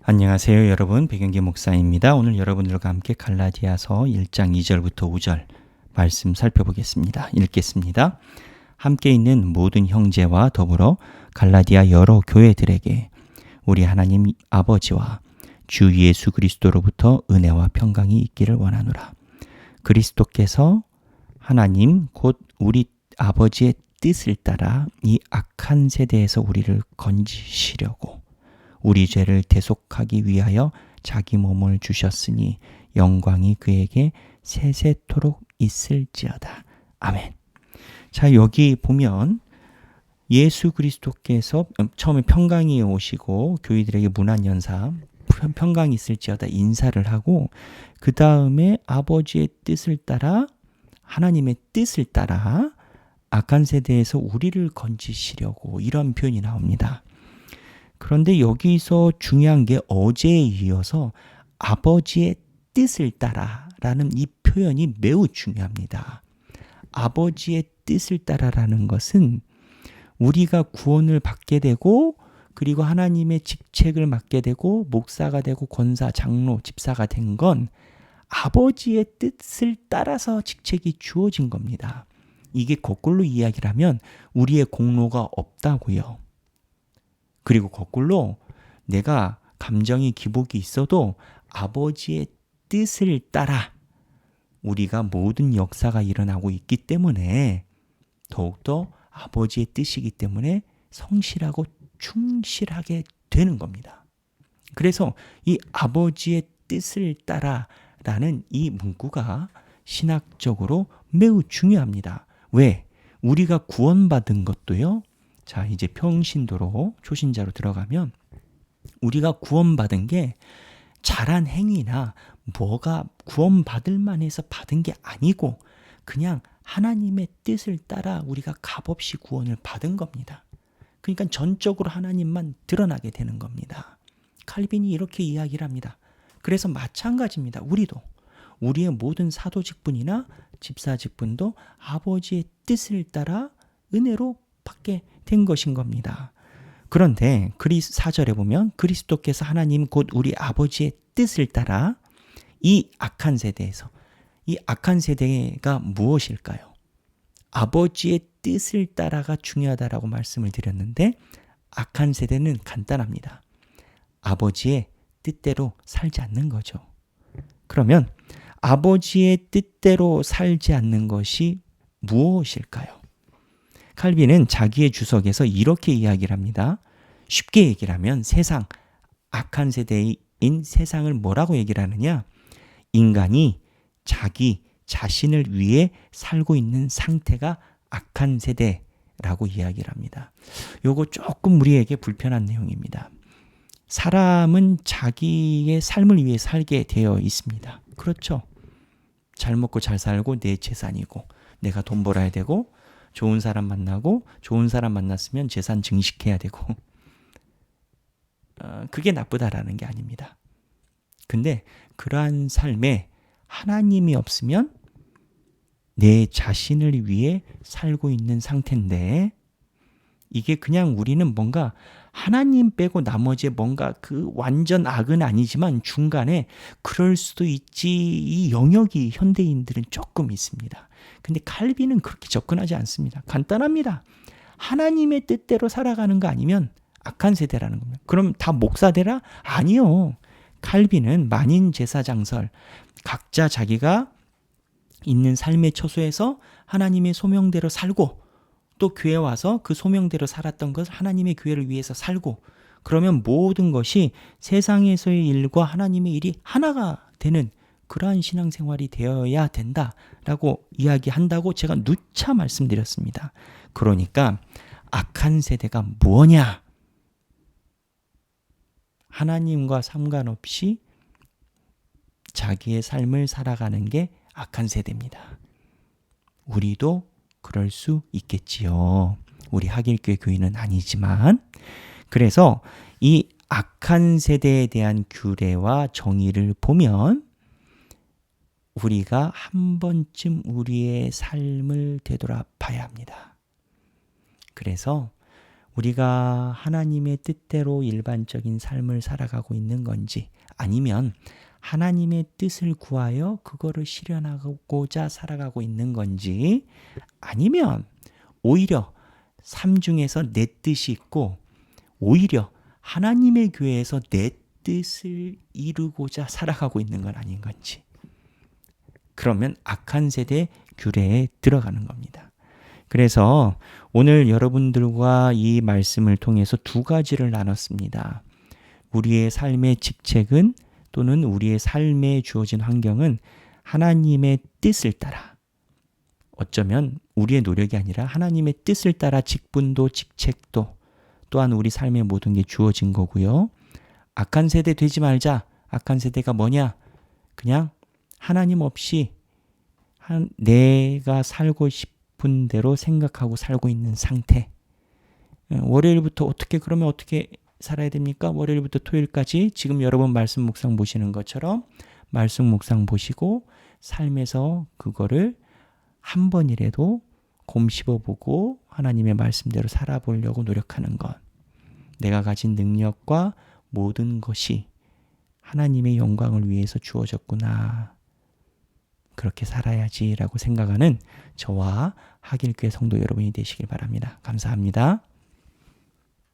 안녕하세요 여러분, 백영기 목사입니다. 오늘 여러분들과 함께 갈라디아서 1장 2절부터 5절 말씀 살펴보겠습니다. 읽겠습니다. 함께 있는 모든 형제와 더불어 갈라디아 여러 교회들에게 우리 하나님 아버지와 주 예수 그리스도로부터 은혜와 평강이 있기를 원하노라. 그리스도께서 하나님 곧 우리 아버지의 뜻을 따라 이 악한 세대에서 우리를 건지시려고 우리 죄를 대속하기 위하여 자기 몸을 주셨으니 영광이 그에게 세세토록 있을지어다. 아멘. 자, 여기 보면 예수 그리스도께서 처음에 평강이 오시고 교회들에게 문안연사 평강이 있을지어다 인사를 하고, 그 다음에 아버지의 뜻을 따라, 하나님의 뜻을 따라 악한 세대에서 우리를 건지시려고, 이런 표현이 나옵니다. 그런데 여기서 중요한 게 어제에 이어서 아버지의 뜻을 따라라는 이 표현이 매우 중요합니다. 아버지의 뜻을 따라라는 것은 우리가 구원을 받게 되고, 그리고 하나님의 직책을 맡게 되고, 목사가 되고 권사, 장로, 집사가 된 건 아버지의 뜻을 따라서 직책이 주어진 겁니다. 이게 거꾸로 이야기를 하면 우리의 공로가 없다고요. 그리고 거꾸로 내가 감정이 기복이 있어도 아버지의 뜻을 따라 우리가 모든 역사가 일어나고 있기 때문에, 더욱더 아버지의 뜻이기 때문에 성실하고 충실하게 되는 겁니다. 그래서 이 아버지의 뜻을 따라라는 이 문구가 신학적으로 매우 중요합니다. 왜? 우리가 구원받은 것도요. 자, 이제 평신도로 초신자로 들어가면 우리가 구원받은 게 잘한 행위나 뭐가 구원받을 만해서 받은 게 아니고 그냥 하나님의 뜻을 따라 우리가 값없이 구원을 받은 겁니다. 그러니까 전적으로 하나님만 드러나게 되는 겁니다. 칼빈이 이렇게 이야기를 합니다. 그래서 마찬가지입니다. 우리도 우리의 모든 사도 직분이나 집사 직분도 아버지의 뜻을 따라 은혜로 받게 된 것인 겁니다. 그런데 4절에 보면 그리스도께서 하나님 곧 우리 아버지의 뜻을 따라 이 악한 세대에서, 이 악한 세대가 무엇일까요? 아버지의 뜻을 따라가 중요하다라고 말씀을 드렸는데, 악한 세대는 간단합니다. 아버지의 뜻대로 살지 않는 거죠. 그러면 아버지의 뜻대로 살지 않는 것이 무엇일까요? 칼빈은 자기의 주석에서 이렇게 이야기를 합니다. 쉽게 얘기를 하면 세상, 악한 세대인 세상을 뭐라고 얘기를 하느냐? 인간이 자기 자신을 위해 살고 있는 상태가 악한 세대라고 이야기를 합니다. 요거 조금 우리에게 불편한 내용입니다. 사람은 자기의 삶을 위해 살게 되어 있습니다. 그렇죠? 잘 먹고 잘 살고 내 재산이고, 내가 돈 벌어야 되고, 좋은 사람 만나고, 좋은 사람 만났으면 재산 증식해야 되고, 그게 나쁘다라는 게 아닙니다. 근데 그러한 삶에 하나님이 없으면 내 자신을 위해 살고 있는 상태인데, 이게 그냥 우리는 뭔가 하나님 빼고 나머지 뭔가 그 완전 악은 아니지만 중간에 그럴 수도 있지, 이 영역이 현대인들은 조금 있습니다. 근데 칼빈은 그렇게 접근하지 않습니다. 간단합니다. 하나님의 뜻대로 살아가는 거 아니면 악한 세대라는 겁니다. 그럼 다 목사되라? 아니요. 칼빈은 만인제사장설, 각자 자기가 있는 삶의 처소에서 하나님의 소명대로 살고, 또 교회 와서 그 소명대로 살았던 것을 하나님의 교회를 위해서 살고, 그러면 모든 것이 세상에서의 일과 하나님의 일이 하나가 되는 그러한 신앙생활이 되어야 된다라고 이야기한다고 제가 누차 말씀드렸습니다. 그러니까 악한 세대가 뭐냐? 하나님과 상관없이 자기의 삶을 살아가는 게 악한 세대입니다. 우리도 그럴 수 있겠지요. 우리 하길교회 교인은 아니지만. 그래서 이 악한 세대에 대한 규례와 정의를 보면 우리가 한 번쯤 우리의 삶을 되돌아봐야 합니다. 그래서 우리가 하나님의 뜻대로 일반적인 삶을 살아가고 있는 건지, 아니면 하나님의 뜻을 구하여 그거를 실현하고자 살아가고 있는 건지, 아니면 오히려 삶 중에서 내 뜻이 있고 오히려 하나님의 교회에서 내 뜻을 이루고자 살아가고 있는 건 아닌 건지, 그러면 악한 세대 규례에 들어가는 겁니다. 그래서 오늘 여러분들과 이 말씀을 통해서 두 가지를 나눴습니다. 우리의 삶의 직책은, 또는 우리의 삶에 주어진 환경은 하나님의 뜻을 따라, 어쩌면 우리의 노력이 아니라 하나님의 뜻을 따라 직분도 직책도 또한 우리 삶의 모든 게 주어진 거고요. 악한 세대 되지 말자. 악한 세대가 뭐냐? 그냥 하나님 없이 내가 살고 싶은 대로 생각하고 살고 있는 상태. 월요일부터 그러면 어떻게 살아야 됩니까? 월요일부터 토요일까지 지금 여러분 말씀 묵상 보시는 것처럼 말씀 묵상 보시고 삶에서 그거를 한 번이라도 곰씹어보고 하나님의 말씀대로 살아보려고 노력하는 것. 내가 가진 능력과 모든 것이 하나님의 영광을 위해서 주어졌구나. 그렇게 살아야지라고 생각하는 저와 하길교회 성도 여러분이 되시길 바랍니다. 감사합니다.